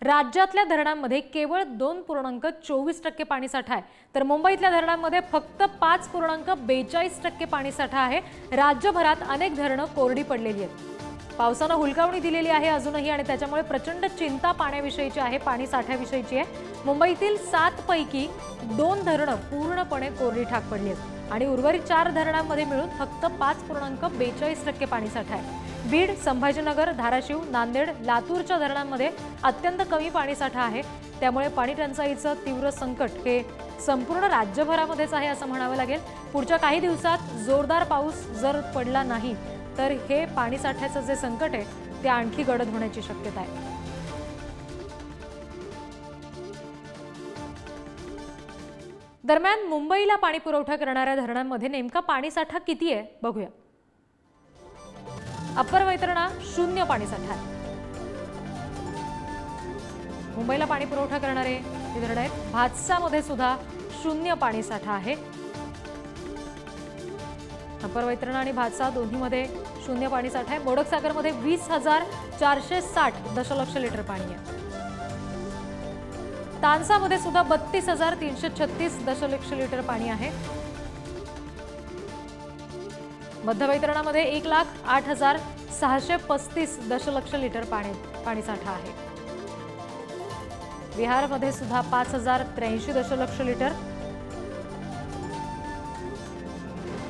राज्यातल्या धरणांमध्ये केवळ 2.24% पाणीसाठा आहे, तर मुंबईतल्या धरणांमध्ये फक्त 5.42% पाणीसाठा आहे। राज्यभरात अनेक धरणं कोरडी पडलेली आहेत। पावसानं हुलकावणी दिलेली आहे अजूनही आणि त्याच्यामुळे प्रचंड चिंता पाण्याविषयीची आहे, पाणीसाठ्याविषयीची आहे। मुंबईतील 7 पैकी 2 धरणं पूर्णपणे कोरडी ठाक पडली आहेत आणि उर्वरित 4 धरणांमध्ये मिळून फक्त 5.42% पाणीसाठा आहे। बीड, संभाजीनगर, धाराशिव, नांदेड, लातूरच्या धरणांमध्ये अत्यंत कमी पाणीसाठा आहे। त्यामुळे पाणी टंचाईचं तीव्र संकट हे संपूर्ण राज्यभरामध्येच आहे असं म्हणावं लागेल। पुढच्या काही दिवसात जोरदार पाऊस जर पडला नाही तर हे पाणीसाठ्याचं जे संकट आहे ते आणखी गडद होण्याची शक्यता आहे। दरम्यान मुंबईला पाणी पुरवठा करणाऱ्या धरणांमध्ये नेमका पाणीसाठा किती आहे बघूया। अप्पर वैतरणा 0 पाणीसाठा आहे। मुंबईला पाणी पुरवठा करणारे हे धरण आहेत। भातसामध्ये सुद्धा 0 पाणीसाठा आहे। अप्पर वैतरणा आणि भातसा दोन्हीमध्ये 0 पाणीसाठा आहे। मोडकसागरमध्ये 20,460 दशलक्ष लिटर पाणी आहे। तानसामध्ये सुद्धा 32,336 दशलक्ष लिटर पाणी आहे। मध्य वैतरणामध्ये 1,08,635 दशलक्ष लिटर पाणीसाठा आहे। विहारमध्ये सुद्धा 5,083 दशलक्ष लिटर,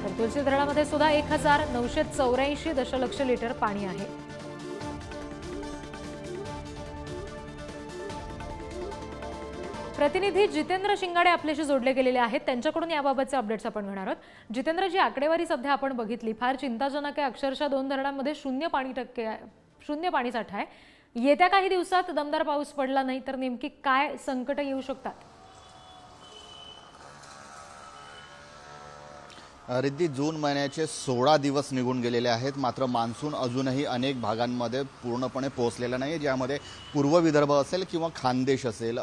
तर तुलसी धरणामध्ये सुद्धा 1,984 दशलक्ष लिटर पाणी आहे। प्रतिनिधी जितेंद्र शिंगाडे आपल्याशी जोडले गेलेले आहेत, त्यांच्याकडून याबाबतचे अपडेट्स आपण घेणार आहोत। जितेंद्र, जी आकडेवारी सध्या आपण बघितली फार चिंताजनक आहे। अक्षरशः 2 धरणांमध्ये 0 पाणीसाठा आहे। येत्या काही दिवसात दमदार पाऊस पडला नाही तर नेमकी काय संकट येऊ शकतात? रिद्धी, जून महिन्याचे 16 दिवस निघून गेलेले आहेत, मात्र मान्सून अजूनही अनेक भागांमध्ये पूर्णपणे पोहोचलेला नाही, ज्यामध्ये पूर्व विदर्भ असेल किंवा खानदेश असेल।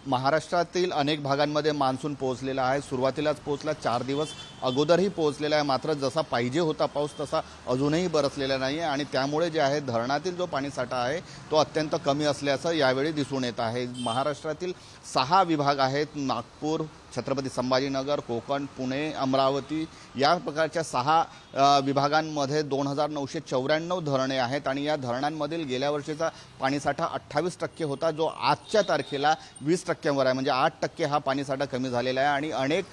महाराष्ट्रातील अनेक भागांमध्ये मान्सून पोहोचलेला आहे। सुरुवातीलाच पोहोचला, 4 दिवस अगोदरही पोहोचलेला आहे, मात्र जसा पाहिजे होता पाऊस तसा अजूनही बरसलेला नाही आहे आणि त्यामुळे जे आहे धरणातील जो पाणीसाठा आहे तो अत्यंत कमी असल्याचं यावेळी दिसून येत आहे। महाराष्ट्रातील 6 विभाग आहेत, नागपूर, छत्रपती संभाजीनगर, कोकण, पुणे, अमरावती या प्रकारच्या 6 विभागांमध्ये 2,994 धरणे आहेत आणि या धरणांमधील गेल्या वर्षीचा पाणीसाठा 28% होता, जो आजच्या तारखेला 20%वर आहे। म्हणजे 8% हा पाणीसाठा कमी झालेला आहे आणि अनेक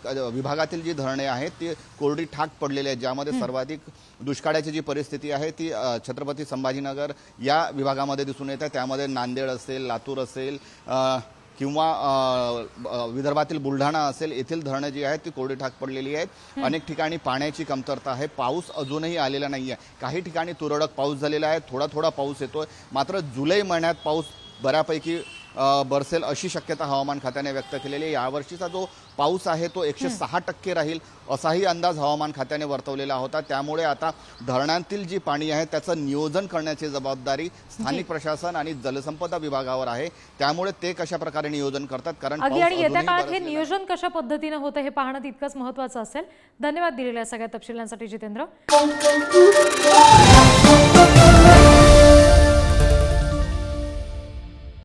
विभागातील जी धरणे आहेत ती कोरडी ठाक पडलेली आहेत, ज्यामध्ये सर्वाधिक दुष्काळाची जी परिस्थिती आहे ती छत्रपती संभाजीनगर या विभागामध्ये दिसून येते। त्यामध्ये नांदेड असेल, लातूर असेल किंवा विदर्भातील बुलढाणा असेल, येथील धरणं जी आहेत ती कोरडी ठाक पडलेली आहेत। अनेक ठिकाणी पाण्याची कमतरता आहे, पाऊस अजूनही आलेला नाही आहे। काही ठिकाणी तुरळक पाऊस झालेला आहे, थोडा थोडा पाऊस येतोय, मात्र जुलै महिन्यात पाऊस बऱ्यापैकी बरसेल अशी शक्यता हवामान खात्याने व्यक्त केलेली आहे। यावर्षीचा जो पाऊस आहे तो 106% राहील असाही अंदाज हवामान खात्याने वर्तवलेला होता। त्यामुळे आता धरणांतील जी पाणी आहे त्याचं नियोजन करण्याची जबाबदारी स्थानिक प्रशासन आणि जलसंपदा विभागावर आहे। त्यामुळे ते कशा प्रकारे नियोजन करतात, कारण येत्या काळात हे नियोजन कशा पद्धतीने होतं हे पाहणं तितकंच महत्त्वाचं असेल। धन्यवाद दिलेल्या सगळ्या तपशिलांसाठी जितेंद्र।